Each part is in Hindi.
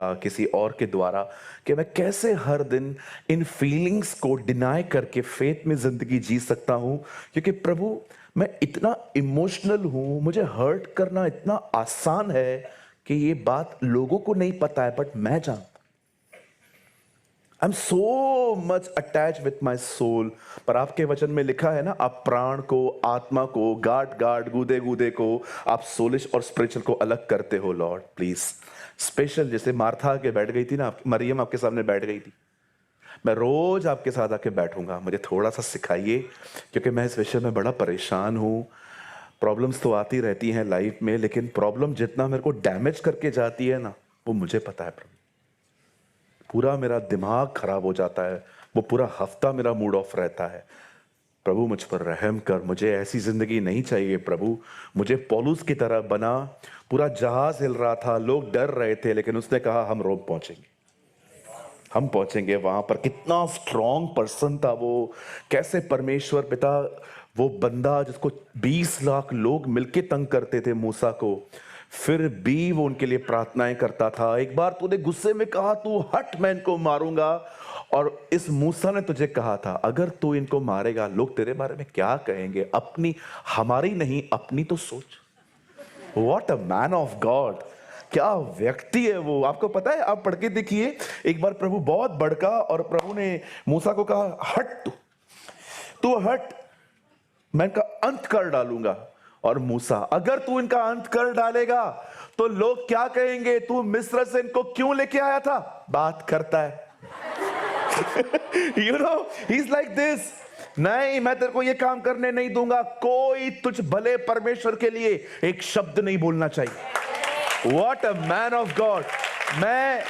किसी और के द्वारा कि मैं कैसे हर दिन इन फीलिंग्स को डिनाई करके फेथ में जिंदगी जी सकता हूं, क्योंकि प्रभु मैं इतना इमोशनल हूं, मुझे हर्ट करना इतना आसान है कि ये बात लोगों को नहीं पता है बट मैं जानता। I am so much attach with my soul. पर आपके वचन में लिखा है ना, आप प्राण को, आत्मा को, गाट गाट, गूदे गूदे को, आप सोलिश और स्पिरिचुअल को अलग करते हो लॉर्ड प्लीज। स्पेशल जैसे मार्था आके बैठ गई थी ना, मरियम आपके सामने बैठ गई थी, मैं रोज आपके साथ आके बैठूंगा, मुझे थोड़ा सा सिखाइए, क्योंकि मैं इस विषय में बड़ा परेशान हूँ। प्रॉब्लम्स तो आती रहती हैं लाइफ में, लेकिन प्रॉब्लम जितना मेरे को डैमेज करके जाती है ना, वो मुझे पता है प्रभु। पूरा मेरा दिमाग खराब हो जाता है, वो पूरा हफ्ता मेरा मूड ऑफ रहता है। प्रभु मुझ पर रहम कर, मुझे ऐसी जिंदगी नहीं चाहिए प्रभु। मुझे पौलुस की तरह बना, पूरा जहाज हिल रहा था, लोग डर रहे थे, लेकिन उसने कहा हम रोम पहुंचेंगे, हम पहुंचेंगे वहां पर। कितना स्ट्रांग पर्सन था वो, कैसे परमेश्वर पिता, वो बंदा जिसको 20 लाख लोग मिलके तंग करते थे मूसा को, फिर भी वो उनके लिए प्रार्थनाएं करता था। एक बार तूने गुस्से में कहा तू हट, मैं इनको मारूंगा, और इस मूसा ने तुझे कहा था अगर तू इनको मारेगा लोग तेरे बारे में क्या कहेंगे, अपनी, हमारी नहीं अपनी तो सोच। What a man of God, क्या व्यक्ति है वो। आपको पता है, आप पढ़ के देखिए, एक बार प्रभु बहुत भड़का और प्रभु ने मूसा को कहा हट, तू हट, मैं इनका अंत कर डालूंगा। और मूसा, अगर तू इनका अंत कर डालेगा तो लोग क्या कहेंगे, तू मिस्र से इनको क्यों लेके आया था। बात करता है you know, he is like this, नहीं मैं तेरे को ये काम करने नहीं दूंगा, कोई तुझ भले परमेश्वर के लिए एक शब्द नहीं बोलना चाहिए। What a man of God. मैं,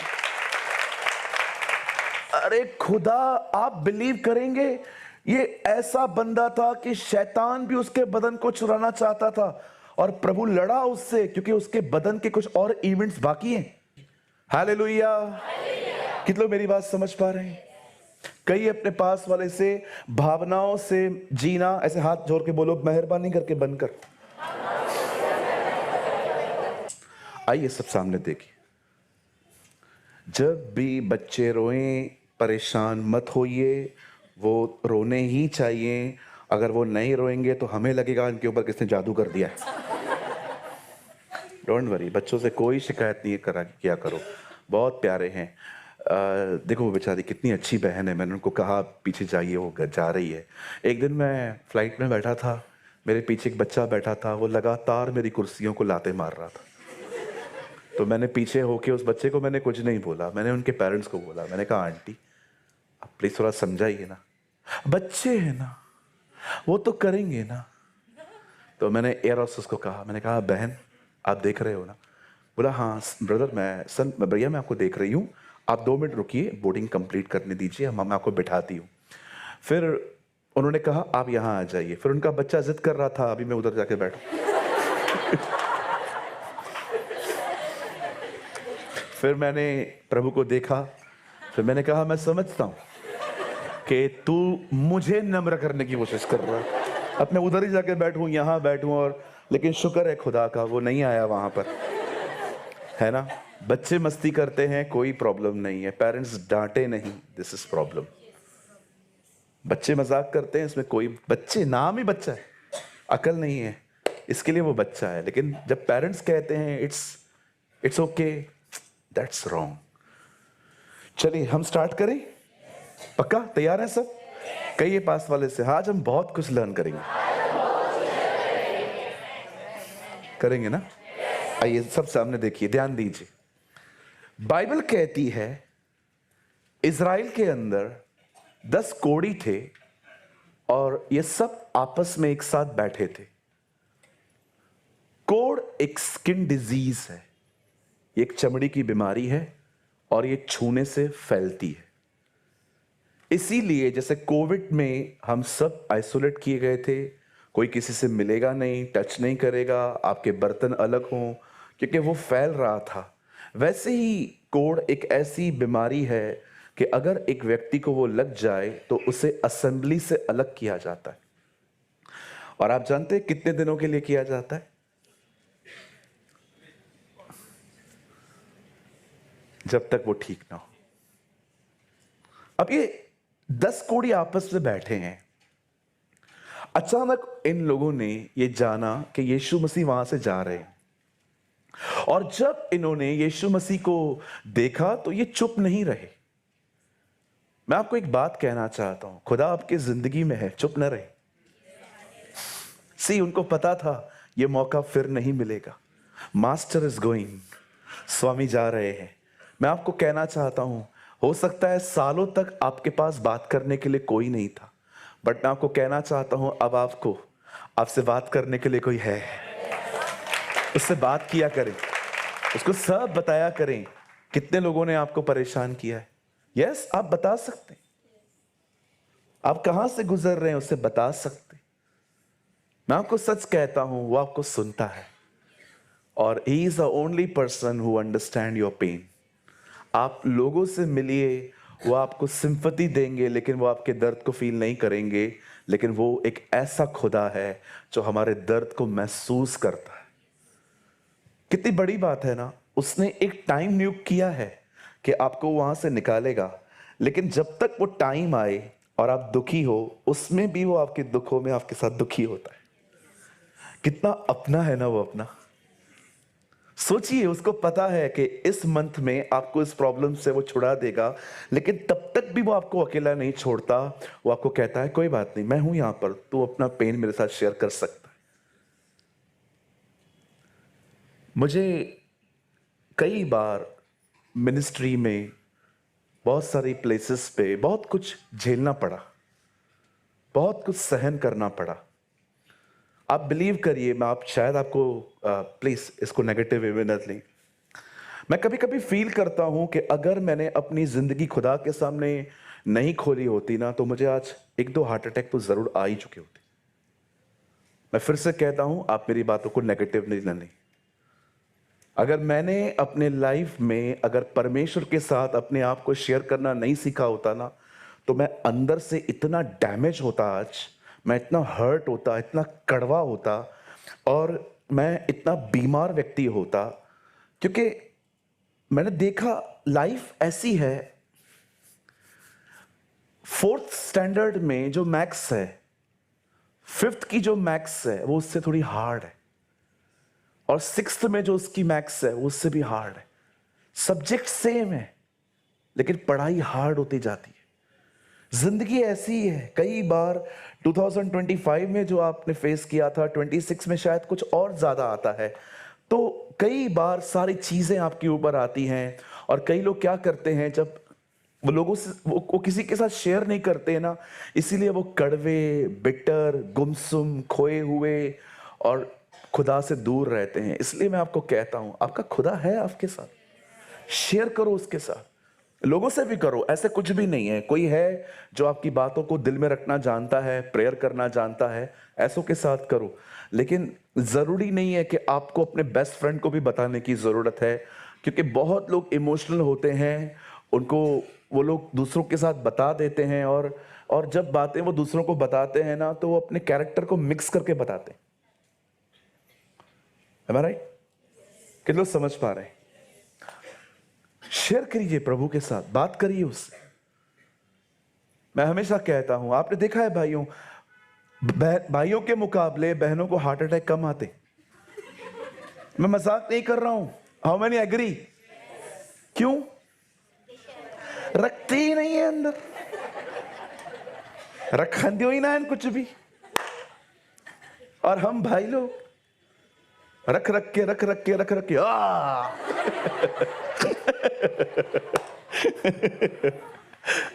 अरे खुदा, आप बिलीव करेंगे, ये ऐसा बंदा था कि शैतान भी उसके बदन को चुराना चाहता था, और प्रभु लड़ा उससे, क्योंकि उसके बदन के कुछ और इवेंट्स बाकी हैं। हालेलुया। कितने लोग मेरी बात समझ पा रहे हैं। कई अपने पास वाले से भावनाओं से जीना, ऐसे हाथ जोड़ के बोलो मेहरबानी करके बंद कर। आइए सब सामने देखिए, जब भी बच्चे रोएं परेशान मत होइए, वो रोने ही चाहिए। अगर वो नहीं रोएंगे तो हमें लगेगा इनके ऊपर किसने जादू कर दिया है। डोंट वरी, बच्चों से कोई शिकायत नहीं करा किया करो, बहुत प्यारे हैं। देखो वो बेचारी कितनी अच्छी बहन है, मैंने उनको कहा पीछे जाइए, वो जा रही है। एक दिन मैं फ्लाइट में बैठा था, मेरे पीछे एक बच्चा बैठा था, वो लगातार मेरी कुर्सियों को लाते मार रहा था। तो मैंने पीछे होके उस बच्चे को मैंने कुछ नहीं बोला, मैंने उनके पेरेंट्स को बोला, मैंने कहा आंटी आप प्लीज थोड़ा समझाइए ना, बच्चे हैं ना, वो तो करेंगे ना। तो मैंने एयर होस्टेस को कहा, मैंने कहा बहन आप देख रहे हो ना। बोला हाँ ब्रदर, मैं सन भैया मैं आपको देख रही हूँ, आप 2 मिनट रुकिए, बोर्डिंग कंप्लीट करने दीजिए, मैं आपको बिठाती हूँ। फिर उन्होंने कहा आप यहाँ आ जाइए, फिर उनका बच्चा जिद कर रहा था अभी मैं उधर जाके बैठूं। फिर मैंने प्रभु को देखा, फिर मैंने कहा मैं समझता हूँ कि तू मुझे नम्र करने की कोशिश कर रहा है, अब मैं उधर ही जाके बैठूं, यहाँ बैठूं, और लेकिन शुक्र है खुदा का वो नहीं आया वहां पर, है ना। बच्चे मस्ती करते हैं कोई प्रॉब्लम नहीं है, पेरेंट्स डांटे नहीं, दिस इज प्रॉब्लम। बच्चे मजाक करते हैं, इसमें कोई, बच्चे नाम ही बच्चा है, अकल नहीं है, इसके लिए वो बच्चा है। लेकिन जब पेरेंट्स कहते हैं it's it's okay, that's wrong. चलिए हम स्टार्ट करें, पक्का तैयार है सब। कहिए पास वाले से, आज हम बहुत कुछ लर्न करेंगे, करेंगे ना। आइए सब सामने देखिए, ध्यान दीजिए। बाइबल कहती है इज़राइल के अंदर 10 कोढ़ी थे, और ये सब आपस में एक साथ बैठे थे। कोढ़ एक स्किन डिजीज है, ये एक चमड़ी की बीमारी है, और ये छूने से फैलती है। इसीलिए जैसे कोविड में हम सब आइसोलेट किए गए थे, कोई किसी से मिलेगा नहीं, टच नहीं करेगा, आपके बर्तन अलग हों, क्योंकि वो फैल रहा था। वैसे ही कोढ़ एक ऐसी बीमारी है कि अगर एक व्यक्ति को वो लग जाए तो उसे असेंबली से अलग किया जाता है। और आप जानते हैं कितने दिनों के लिए किया जाता है? जब तक वो ठीक ना हो। अब ये 10 कोढ़ी आपस में बैठे हैं। अचानक इन लोगों ने ये जाना कि यीशु मसीह वहां से जा रहे हैं, और जब इन्होंने यीशु मसीह को देखा तो ये चुप नहीं रहे। मैं आपको एक बात कहना चाहता हूं, खुदा आपकी जिंदगी में है, चुप न रहे। सी, उनको पता था ये मौका फिर नहीं मिलेगा। मास्टर इज गोइंग, स्वामी जा रहे हैं। मैं आपको कहना चाहता हूं, हो सकता है सालों तक आपके पास बात करने के लिए कोई नहीं था, बट मैं आपको कहना चाहता हूं अब आपसे बात करने के लिए कोई है। उससे बात किया करें, उसको सब बताया करें। कितने लोगों ने आपको परेशान किया है, यस आप बता सकते हैं। आप कहां से गुजर रहे हैं उससे बता सकते हैं। मैं आपको सच कहता हूं, वो आपको सुनता है, और he is the only person who understand your pain. आप लोगों से मिलिए, वो आपको सिंपैथी देंगे, लेकिन वो आपके दर्द को फील नहीं करेंगे। लेकिन वो एक ऐसा खुदा है जो हमारे दर्द को महसूस करता है। कितनी बड़ी बात है ना। उसने एक टाइम नियुक्त किया है कि आपको वहां से निकालेगा, लेकिन जब तक वो टाइम आए और आप दुखी हो, उसमें भी वो आपके दुखों में आपके साथ दुखी होता है। कितना अपना है ना वो अपना। सोचिए, उसको पता है कि इस मंथ में आपको इस प्रॉब्लम से वो छुड़ा देगा, लेकिन तब तक भी वो आपको अकेला नहीं छोड़ता। वो आपको कहता है कोई बात नहीं, मैं हूं यहां पर, तू अपना पेन मेरे साथ शेयर कर सकता है। मुझे कई बार मिनिस्ट्री में बहुत सारी प्लेसेस पे बहुत कुछ झेलना पड़ा, बहुत कुछ सहन करना पड़ा। आप बिलीव करिए, मैं आप शायद आपको प्लीज इसको नेगेटिव वे में न लें। मैं कभी कभी फील करता हूं कि अगर मैंने अपनी जिंदगी खुदा के सामने नहीं खोली होती ना, तो मुझे आज 1-2 हार्ट अटैक तो जरूर आ ही चुके होते। मैं फिर से कहता हूं, आप मेरी बातों को नेगेटिव नहीं लें। अगर मैंने अपने लाइफ में अगर परमेश्वर के साथ अपने आप को शेयर करना नहीं सीखा होता ना, तो मैं अंदर से इतना डैमेज होता आज, मैं इतना हर्ट होता, इतना कड़वा होता, और मैं इतना बीमार व्यक्ति होता। क्योंकि मैंने देखा लाइफ ऐसी है। 4th स्टैंडर्ड में जो मैथ्स है, 5th की जो मैथ्स है वो उससे थोड़ी हार्ड है, और 6th में जो उसकी मैथ्स है वो उससे भी हार्ड है। सब्जेक्ट सेम है, लेकिन पढ़ाई हार्ड होती जाती है। जिंदगी ऐसी है। कई बार 2025 में जो आपने फेस किया था, 26 में शायद कुछ और ज्यादा आता है। तो कई बार सारी चीजें आपके ऊपर आती हैं, और कई लोग क्या करते हैं, जब वो लोगों से वो किसी के साथ शेयर नहीं करते हैं ना, इसीलिए वो कड़वे, बिटर, गुमसुम, खोए हुए और खुदा से दूर रहते हैं। इसलिए मैं आपको कहता हूं, आपका खुदा है आपके साथ, शेयर करो उसके साथ, लोगों से भी करो। ऐसे कुछ भी नहीं है, कोई है जो आपकी बातों को दिल में रखना जानता है, प्रेयर करना जानता है, ऐसों के साथ करो। लेकिन जरूरी नहीं है कि आपको अपने बेस्ट फ्रेंड को भी बताने की जरूरत है, क्योंकि बहुत लोग इमोशनल होते हैं, उनको वो लोग दूसरों के साथ बता देते हैं, और जब बातें वो दूसरों को बताते हैं ना, तो वो अपने कैरेक्टर को मिक्स करके बताते हैं। Am I right? कितने लोग समझ पा रहे हैं? शेयर करिए प्रभु के साथ, बात करिए उससे। मैं हमेशा कहता हूं, आपने देखा है भाइयों, भाइयों के मुकाबले बहनों को हार्ट अटैक कम आते। मैं मजाक नहीं कर रहा हूं। How many agree? क्यों? रखते ही नहीं है अंदर, रखा दियो ही ना है कुछ भी। और हम भाई लोग रख रख के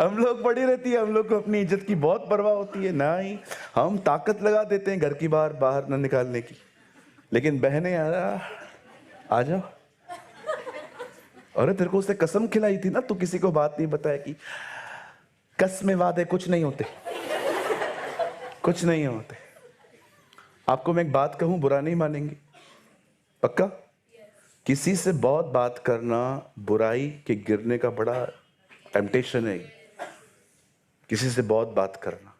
हम लोग पड़ी रहती है, हम लोग को अपनी इज्जत की बहुत परवाह होती है ना ही। हम ताकत लगा देते हैं घर की बाहर न निकालने की, लेकिन बहनें आ जाओ। अरे तेरे को उसने कसम खिलाई थी ना, तू किसी को बात नहीं बताया कि कसमें वादे कुछ नहीं होते, कुछ नहीं होते। आपको मैं एक बात कहूं, बुरा नहीं मानेंगे, पक्का? किसी से बहुत बात करना बुराई के गिरने का बड़ा टेम्पटेशन है। किसी से बहुत बात करना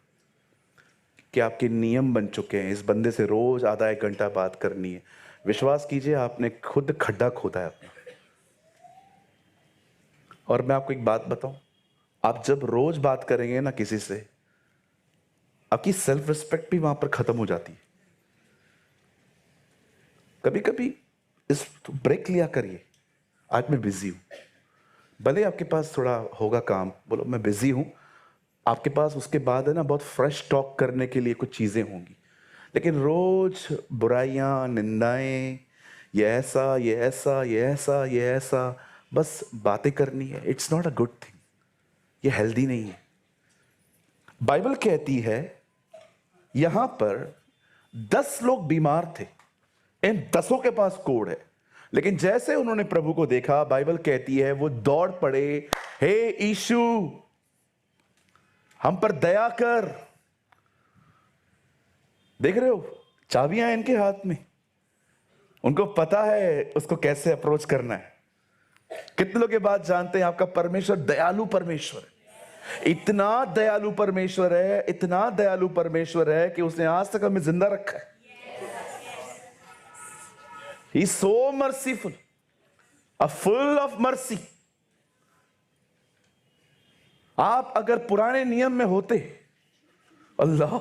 कि आपके नियम बन चुके हैं, इस बंदे से रोज आधा 1 घंटा बात करनी है। विश्वास कीजिए, आपने खुद खड्डा खोदा है अपना। और मैं आपको एक बात बताऊं, आप जब रोज बात करेंगे ना किसी से, आपकी सेल्फ रिस्पेक्ट भी वहां पर खत्म हो जाती है। कभी कभी इस ब्रेक लिया करिए। आज मैं बिजी हूं, भले आपके पास थोड़ा होगा काम, बोलो मैं बिजी हूं। आपके पास उसके बाद है ना बहुत फ्रेश टॉक करने के लिए कुछ चीजें होंगी, लेकिन रोज बुराइयां, निंदाएं, ये ऐसा, ये ऐसा, ये ऐसा, ये ऐसा, बस बातें करनी है, it's not a good thing. ये हेल्दी नहीं है। बाइबल कहती है यहां पर 10 लोग बीमार थे, इन 10 के पास कोढ़ है, लेकिन जैसे उन्होंने प्रभु को देखा, बाइबल कहती है वो दौड़ पड़े, हे यीशु हम पर दया कर। देख रहे हो, चाबियां इनके हाथ में, उनको पता है उसको कैसे अप्रोच करना है। कितने लोग ये बात जानते हैं आपका परमेश्वर दयालु परमेश्वर है। इतना दयालु परमेश्वर है, इतना दयालु परमेश्वर है कि उसने आज तक हमें जिंदा रखा है। He is so merciful, a full of mercy। आप अगर पुराने नियम में होते, अल्लाह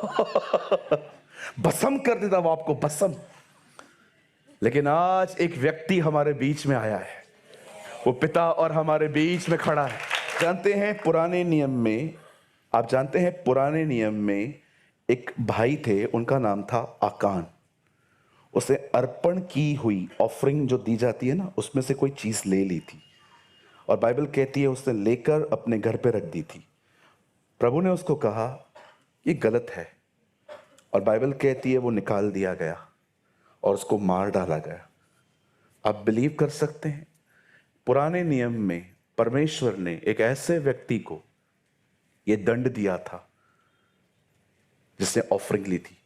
भस्म कर देता वो आपको, भस्म। लेकिन आज एक व्यक्ति हमारे बीच में आया है, वो पिता और हमारे बीच में खड़ा है। जानते हैं पुराने नियम में, आप जानते हैं पुराने नियम में एक भाई थे, उनका नाम था आकान। उसे अर्पण की हुई ऑफरिंग जो दी जाती है ना, उसमें से कोई चीज ले ली थी, और बाइबल कहती है उसने लेकर अपने घर पे रख दी थी। प्रभु ने उसको कहा ये गलत है, और बाइबल कहती है वो निकाल दिया गया और उसको मार डाला गया। आप बिलीव कर सकते हैं, पुराने नियम में परमेश्वर ने एक ऐसे व्यक्ति को ये दंड दिया था जिसने ऑफरिंग ली थी।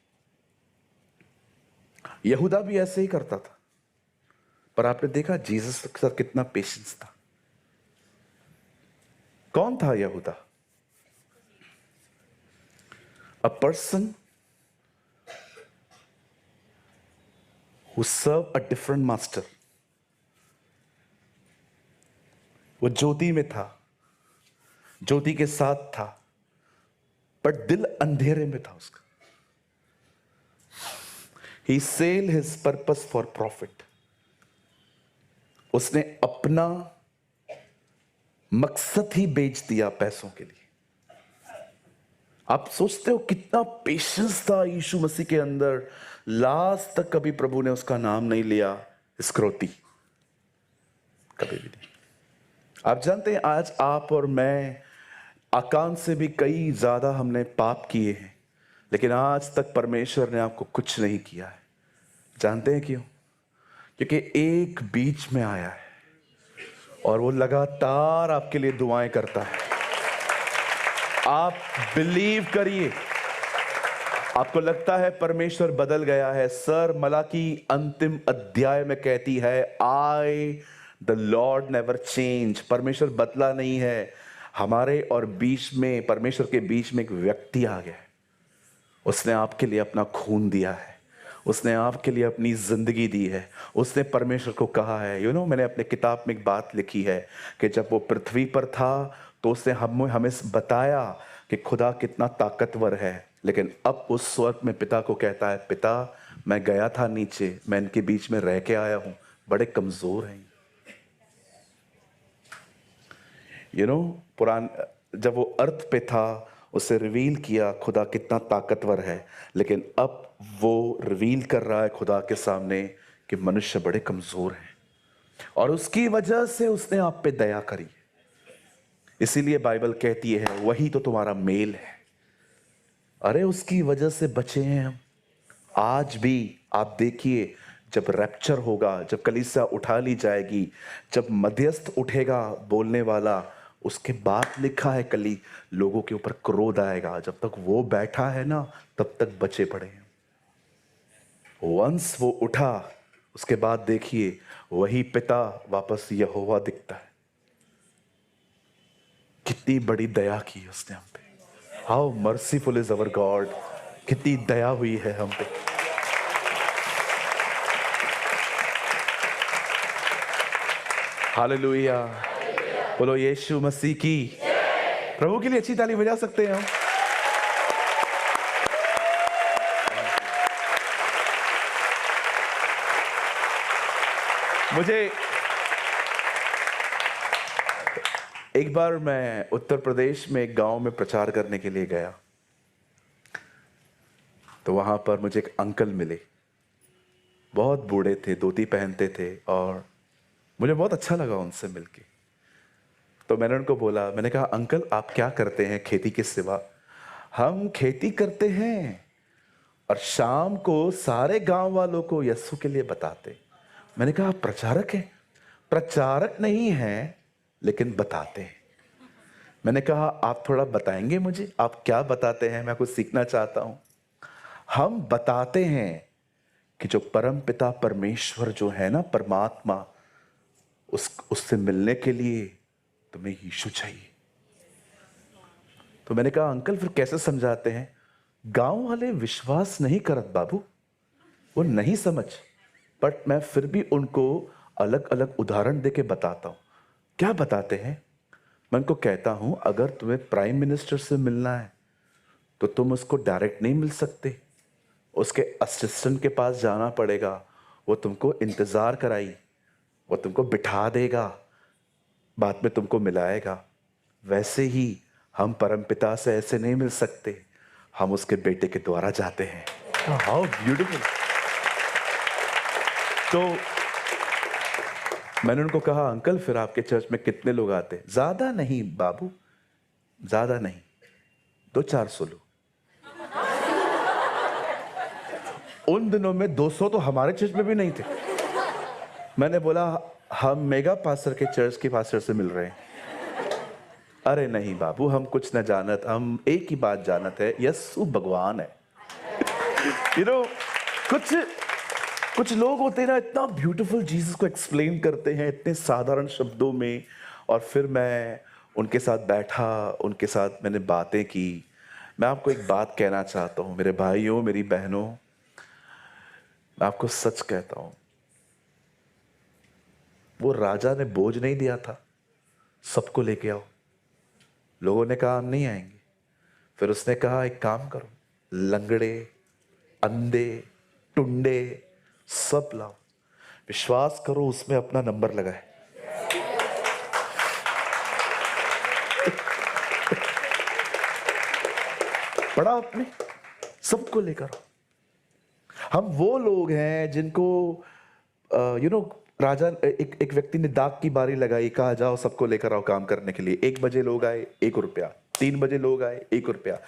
यहूदा भी ऐसे ही करता था, पर आपने देखा जीसस के साथ कितना पेशेंस था। कौन था यहूदा? A person who served a different master। वो ज्योति में था, ज्योति के साथ था, पर दिल अंधेरे में था उसका। He sold his purpose for profit। उसने अपना मकसद ही बेच दिया पैसों के लिए। आप सोचते हो कितना पेशेंस था यीशु मसीह के अंदर। लास्ट तक कभी प्रभु ने उसका नाम नहीं लिया इस्करियोती, कभी भी नहीं। आप जानते हैं आज आप और मैं, आकान से भी कई ज्यादा हमने पाप किए हैं, लेकिन आज तक परमेश्वर ने आपको कुछ नहीं किया है। जानते हैं क्यों? क्योंकि एक बीच में आया है और वो लगातार आपके लिए दुआएं करता है। आप बिलीव करिए। आपको लगता है परमेश्वर बदल गया है, सर मलाकी अंतिम अध्याय में कहती है I the Lord never change. परमेश्वर बदला नहीं है। हमारे और बीच में, परमेश्वर के बीच में एक व्यक्ति आ गया है। उसने आपके लिए अपना खून दिया है, उसने आपके लिए अपनी जिंदगी दी है। उसने परमेश्वर को कहा है, मैंने अपने किताब में एक बात लिखी है कि जब वो पृथ्वी पर था तो उसने हमें बताया कि खुदा कितना ताकतवर है, लेकिन अब उस स्वर्ग में पिता को कहता है, पिता मैं गया था नीचे, मैं इनके बीच में रह के आया हूं, बड़े कमजोर हैं। जब वो अर्थ पे था उसे रिवील किया खुदा कितना ताकतवर है, लेकिन अब वो रिवील कर रहा है खुदा के सामने कि मनुष्य बड़े कमजोर हैं, और उसकी वजह से उसने आप पे दया करी। इसीलिए बाइबल कहती है वही तो तुम्हारा मेल है। अरे उसकी वजह से बचे हैं हम। आज भी आप देखिए, जब रैप्चर होगा, जब कलीसिया उठा ली जाएगी, जब मध्यस्थ उठेगा बोलने वाला, उसके बाद लिखा है कली लोगों के ऊपर क्रोध आएगा। जब तक वो बैठा है ना, तब तक बचे पड़े हैं। वंस वो उठा, उसके बाद देखिए वही पिता वापस यहोवा दिखता है। कितनी बड़ी दया की है उसने हम पे। How merciful is our God. कितनी दया हुई है हम पे। हालेलुया। बोलो यीशु मसीह की। प्रभु के लिए अच्छी ताली बजा सकते हैं हम। मुझे एक बार मैं उत्तर प्रदेश में एक गांव में प्रचार करने के लिए गया, तो वहां पर मुझे एक अंकल मिले। बहुत बूढ़े थे, धोती पहनते थे, और मुझे बहुत अच्छा लगा उनसे मिलके। तो मैंने उनको बोला, मैंने कहा अंकल आप क्या करते हैं खेती के सिवा? हम खेती करते हैं और शाम को सारे गांव वालों को यीशु के लिए बताते। मैंने कहा आप प्रचारक हैं? प्रचारक नहीं हैं लेकिन बताते हैं। मैंने कहा आप थोड़ा बताएंगे मुझे, आप क्या बताते हैं? मैं कुछ सीखना चाहता हूं। हम बताते हैं कि जो परम पिता परमेश्वर जो है ना, परमात्मा, उससे मिलने के लिए तुम्हें यीशु चाहिए। तो मैंने कहा अंकल फिर कैसे समझाते हैं? गांव वाले विश्वास नहीं करत बाबू, वो नहीं समझ, बट मैं फिर भी उनको अलग अलग उदाहरण देके बताता हूं। क्या बताते हैं? मैं उनको कहता हूं अगर तुम्हें प्राइम मिनिस्टर से मिलना है तो तुम उसको डायरेक्ट नहीं मिल सकते, उसके असिस्टेंट के पास जाना पड़ेगा, वो तुमको इंतजार कराई, वो तुमको बिठा देगा, बाद में तुमको मिलाएगा। वैसे ही हम परमपिता से ऐसे नहीं मिल सकते, हम उसके बेटे के द्वारा जाते हैं। How beautiful. तो मैंने उनको कहा अंकल फिर आपके चर्च में कितने लोग आते हैं? ज्यादा नहीं बाबू, ज्यादा नहीं, 200-400 लोग। उन दिनों में 200 तो हमारे चर्च में भी नहीं थे। मैंने बोला हम मेगा पास्टर के चर्च के पास्टर से मिल रहे हैं। अरे नहीं बाबू, हम कुछ न जानत, हम एक ही बात जानत है, यीशु भगवान है। कुछ लोग होते हैं ना, इतना ब्यूटीफुल जीसस को एक्सप्लेन करते हैं इतने साधारण शब्दों में। और फिर मैं उनके साथ बैठा, उनके साथ मैंने बातें की। मैं आपको एक बात कहना चाहता हूँ मेरे भाइयों, मेरी बहनों, मैं आपको सच कहता हूँ, वो राजा ने बोझ नहीं दिया था सबको लेके आओ। लोगों ने कहा हम नहीं आएंगे। फिर उसने कहा एक काम करो, लंगड़े, अंधे, टुंडे सब लाओ। विश्वास करो उसमें अपना नंबर लगाए। पढ़ा आपने? सबको लेकर आओ। हम वो लोग हैं जिनको राजा, एक व्यक्ति ने दाग की बारी लगाई, कहा जाओ सबको लेकर आओ काम करने के लिए। 1 बजे लोग आए 1 रुपया, 3 बजे लोग आए 1 रुपया,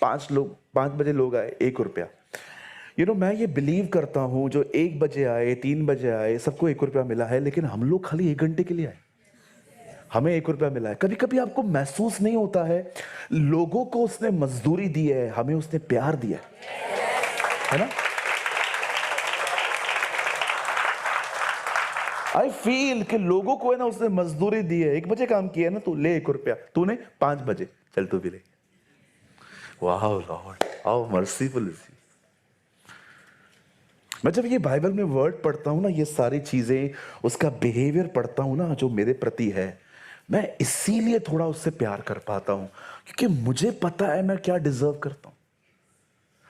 5 बजे लोग आए 1 रुपया। मैं ये बिलीव करता हूं जो 1 बजे आए, 3 बजे आए, सबको 1 रुपया मिला है, लेकिन हम लोग खाली 1 घंटे के लिए आए, हमें 1 रुपया मिला है। कभी कभी आपको महसूस नहीं होता है लोगों को उसने मजदूरी दी है, हमें उसने प्यार दिया है ना? आई फील कि लोगों को है ना उसने मजदूरी दी है। 1 बजे काम किया है ना, तू ले 1 रुपया, तूने 5 बजे, चल तू भी ले। वाह Lord, how merciful is he. मैं जब ये बाइबल में वर्ड पढ़ता हूं ना, ये सारी चीजें, उसका बिहेवियर पढ़ता हूं ना जो मेरे प्रति है, मैं इसीलिए थोड़ा उससे प्यार कर पाता हूं, क्योंकि मुझे पता है मैं क्या डिजर्व करता हूं।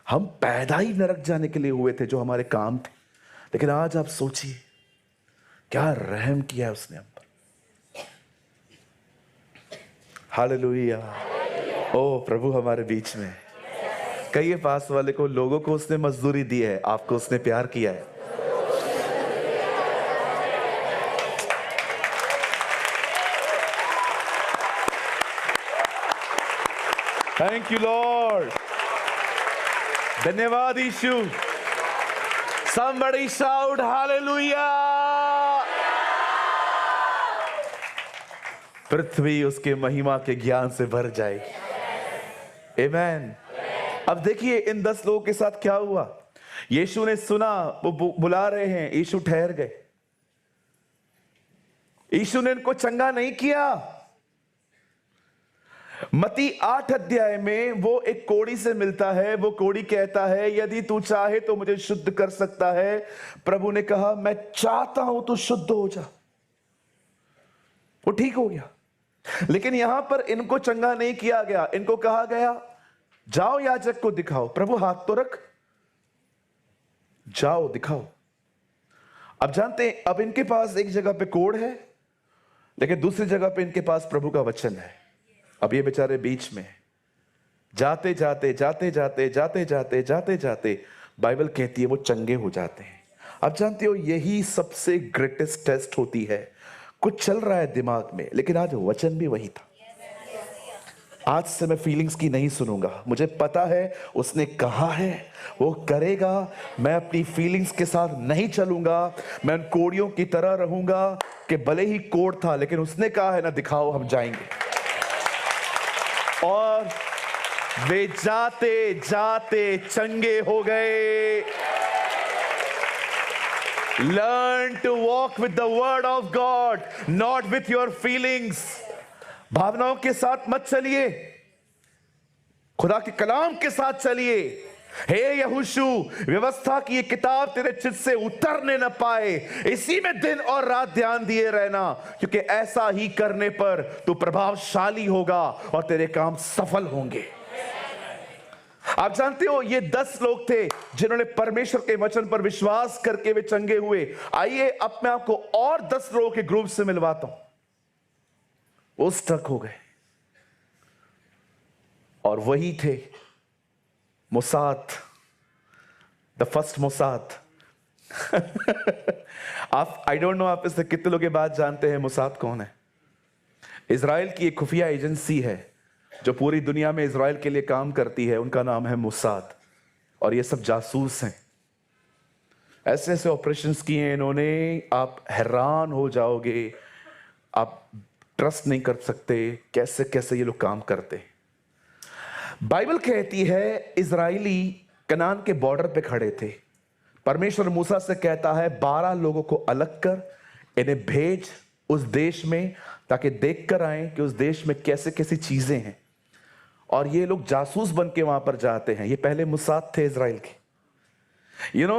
हम पैदा ही नरक जाने के लिए हुए थे, जो हमारे काम थे, लेकिन आज आप सोचिए क्या रहम किया है उसने हम पर। हालेलुया। ओ प्रभु हमारे बीच में। कहिए पास वाले को, लोगों को उसने मजदूरी दी है, आपको उसने प्यार किया है। Thank you Lord. धन्यवाद यीशु। Somebody shout hallelujah। पृथ्वी उसके महिमा के ज्ञान से भर जाएगी। आमेन। अब देखिए इन 10 लोगों के साथ क्या हुआ। यीशु ने सुना, वो बुला रहे हैं, यीशु ठहर गए। यीशु ने इनको चंगा नहीं किया। मत्ती 8 अध्याय में वो एक कोढ़ी से मिलता है। वो कोढ़ी कहता है यदि तू चाहे तो मुझे शुद्ध कर सकता है। प्रभु ने कहा मैं चाहता हूं तू शुद्ध हो जा। वो ठीक हो गया। लेकिन यहां पर इनको चंगा नहीं किया गया। इनको कहा गया जाओ याजक को दिखाओ। प्रभु हाथ तो रख, जाओ दिखाओ। अब जानते हैं, अब इनके पास एक जगह पे कोड है, लेकिन दूसरी जगह पे इनके पास प्रभु का वचन है। अब ये बेचारे बीच में जाते जाते जाते जाते जाते जाते जाते जाते बाइबल कहती है वो चंगे हो जाते हैं। अब जानते हो, यही सबसे ग्रेटेस्ट टेस्ट होती है। कुछ चल रहा है दिमाग में, लेकिन आज वचन भी वही था। आज से मैं फीलिंग्स की नहीं सुनूंगा। मुझे पता है उसने कहा है वो करेगा। मैं अपनी फीलिंग्स के साथ नहीं चलूंगा। मैं उन कोड़ियों की तरह रहूंगा कि भले ही कोड था, लेकिन उसने कहा है ना दिखाओ, हम जाएंगे। और वे जाते जाते चंगे हो गए। Learn to walk with the word of God, not with your feelings. भावनाओं के साथ मत चलिए, खुदा के कलाम के साथ चलिए। हे यहोशू, व्यवस्था की ये किताब तेरे चित्त से उतरने न पाए, इसी में दिन और रात ध्यान दिए रहना, क्योंकि ऐसा ही करने पर तू प्रभावशाली होगा और तेरे काम सफल होंगे। आप जानते हो, ये 10 लोग थे जिन्होंने परमेश्वर के वचन पर विश्वास करके वे चंगे हुए। आइए अब मैं आपको और 10 लोगों के ग्रुप से मिलवाता हूं। वो स्टक हो गए, और वही थे मोसाद, द फर्स्ट मोसाद। आप, आई डोंट नो आप इससे कितने लोग ये बात जानते हैं मोसाद कौन है। इजराइल की एक खुफिया एजेंसी है जो पूरी दुनिया में इजराइल के लिए काम करती है। उनका नाम है मोसाद, और ये सब जासूस हैं। ऐसे ऐसे ऑपरेशंस किए हैं इन्होंने, आप हैरान हो जाओगे। आप ट्रस्ट नहीं कर सकते कैसे कैसे ये लोग काम करते हैं। बाइबल कहती है इजराइली कनान के बॉर्डर पे खड़े थे। परमेश्वर मूसा से कहता है 12 लोगों को अलग कर, इन्हें भेज उस देश में, ताकि देख कर आए कि उस देश में कैसे कैसी चीजें हैं। और ये लोग जासूस बन के वहां पर जाते हैं। ये पहले मुसाद थे इजराइल के।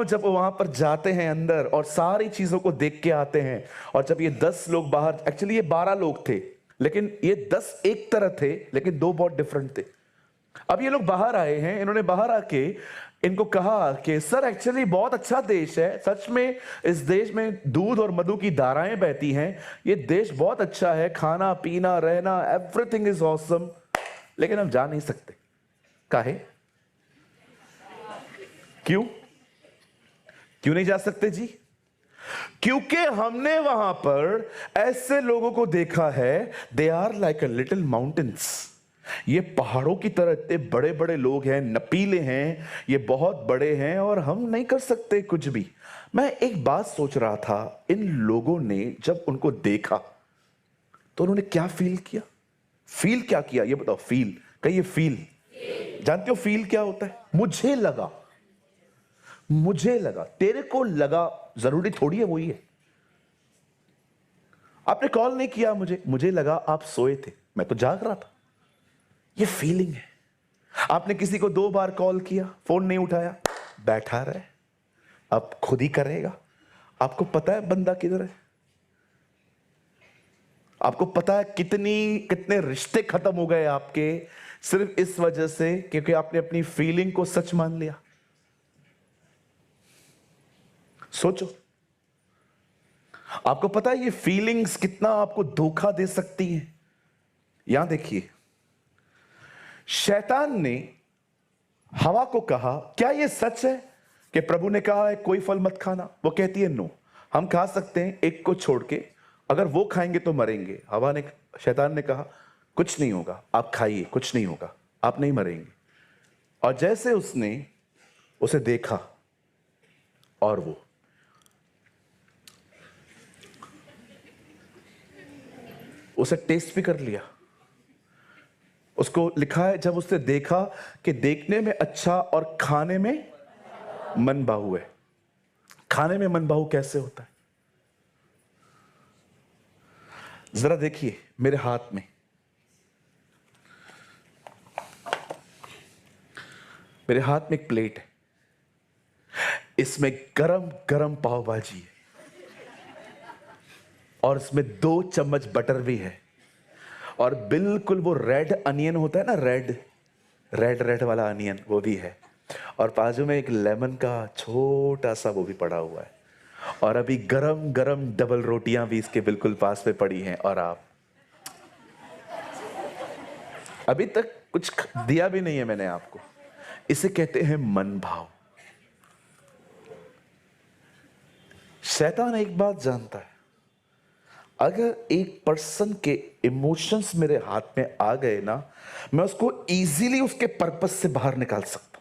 जब वो वहां पर जाते हैं अंदर और सारी चीजों को देख के आते हैं, और जब ये 10 लोग बाहर, एक्चुअली ये 12 लोग थे, लेकिन ये 10 एक तरह थे, लेकिन 2 बहुत डिफरेंट थे। अब ये लोग बाहर आए हैं, इन्होंने बाहर आके इनको कहा कि सर एक्चुअली बहुत अच्छा देश है, सच में इस देश में दूध और मधु की धाराएं बहती हैं, ये देश बहुत अच्छा है, खाना पीना रहना एवरीथिंग इज ऑसम, लेकिन हम जा नहीं सकते। काहे? क्यों नहीं जा सकते जी? क्योंकि हमने वहां पर ऐसे लोगों को देखा है, they are like a little mountains. ये पहाड़ों की तरह इतने बड़े बड़े लोग हैं, नपीले हैं, ये बहुत बड़े हैं, और हम नहीं कर सकते कुछ भी। मैं एक बात सोच रहा था, इन लोगों ने जब उनको देखा तो उन्होंने क्या फील किया? फील क्या किया ये बताओ? फील, कहिए फील। जानते हो फील क्या होता है? मुझे लगा, तेरे को लगा, जरूरी थोड़ी है वही है। आपने कॉल नहीं किया मुझे लगा आप सोए थे, मैं तो जाग रहा था। ये फीलिंग है। आपने किसी को 2 बार कॉल किया, फोन नहीं उठाया, बैठा रहे, अब खुद ही करेगा। आपको पता है बंदा किधर है? आपको पता है कितने रिश्ते खत्म हो गए आपके, सिर्फ इस वजह से क्योंकि आपने अपनी फीलिंग को सच मान लिया। सोचो, आपको पता है ये फीलिंग्स कितना आपको धोखा दे सकती हैं। यहां देखिए, शैतान ने हवा को कहा, क्या यह सच है कि प्रभु ने कहा है कोई फल मत खाना? वो कहती है नो, हम खा सकते हैं एक को छोड़ के, अगर वो खाएंगे तो मरेंगे। शैतान ने कहा कुछ नहीं होगा, आप खाइए, कुछ नहीं होगा, आप नहीं मरेंगे। और जैसे उसने उसे देखा और वो उसे टेस्ट भी कर लिया। उसको लिखा है जब उसने देखा कि देखने में अच्छा और खाने में मनभाऊ है। खाने में मनभाऊ कैसे होता है? जरा देखिए मेरे हाथ में, एक प्लेट है, इसमें गरम गरम पाव भाजी है और इसमें 2 चम्मच बटर भी है, और बिल्कुल वो रेड अनियन होता है ना, रेड रेड रेड वाला अनियन, वो भी है। और बाजू में एक लेमन का छोटा सा वो भी पड़ा हुआ है। और अभी गरम गरम डबल रोटियां भी इसके बिल्कुल पास में पड़ी हैं। और आप अभी तक कुछ दिया भी नहीं है मैंने आपको। इसे कहते हैं मन भाव। शैतान एक बात जानता है, अगर एक पर्सन के इमोशंस मेरे हाथ में आ गए ना, मैं उसको इजीली उसके पर्पस से बाहर निकाल सकता हूं।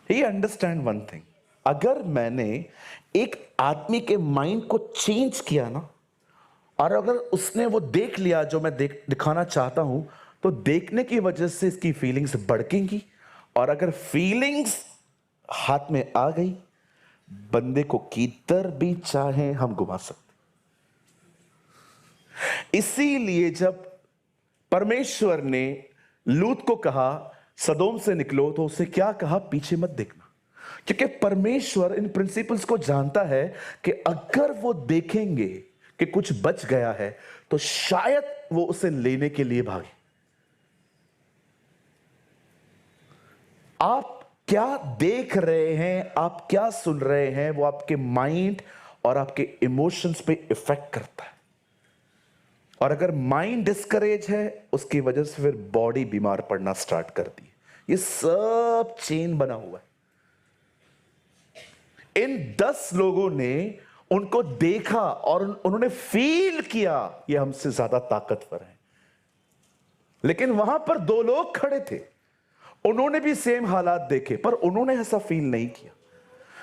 ही अंडरस्टैंड वन थिंग, अगर मैंने एक आदमी के माइंड को चेंज किया ना, और अगर उसने वो देख लिया जो मैं दिखाना चाहता हूं, तो देखने की वजह से इसकी फीलिंग्स भड़केंगी। और अगर फीलिंग्स हाथ में आ गई, बंदे को किधर भी चाहे हम घुमा सकते। इसीलिए जब परमेश्वर ने लूत को कहा सदोम से निकलो, तो उसे क्या कहा? पीछे मत देखना। क्योंकि परमेश्वर इन प्रिंसिपल्स को जानता है कि अगर वो देखेंगे कि कुछ बच गया है, तो शायद वो उसे लेने के लिए भागे। आप क्या देख रहे हैं, आप क्या सुन रहे हैं, वो आपके माइंड और आपके इमोशंस पे इफेक्ट करता है। और अगर माइंड डिस्करेज है, उसकी वजह से फिर बॉडी बीमार पड़ना स्टार्ट करती है। ये सब चेन बना हुआ है। इन 10 लोगों ने उनको देखा और उन्होंने फील किया ये हमसे ज्यादा ताकतवर है। लेकिन वहां पर 2 लोग खड़े थे, उन्होंने भी सेम हालात देखे, पर उन्होंने ऐसा फील नहीं किया,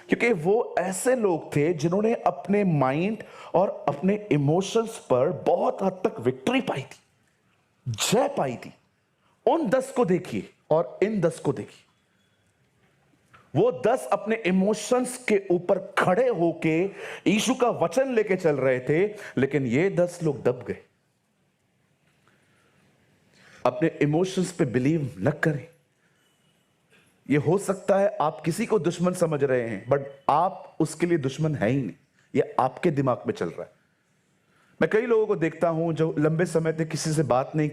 क्योंकि वो ऐसे लोग थे जिन्होंने अपने माइंड और अपने इमोशंस पर बहुत हद तक विक्ट्री पाई थी, जय पाई थी। उन 10 को देखिए और इन 10 को देखिए। वो 10 अपने इमोशंस के ऊपर खड़े होके यीशु का वचन लेके चल रहे थे, लेकिन ये 10 लोग दब गए। अपने इमोशंस पे बिलीव न करें। ये हो सकता है आप किसी को दुश्मन समझ रहे हैं, बट आप उसके लिए दुश्मन है ही नहीं, ये आपके दिमाग में चल रहा है। मैं कई लोगों को देखता हूं जो लंबे समय तक किसी से बात नहीं कर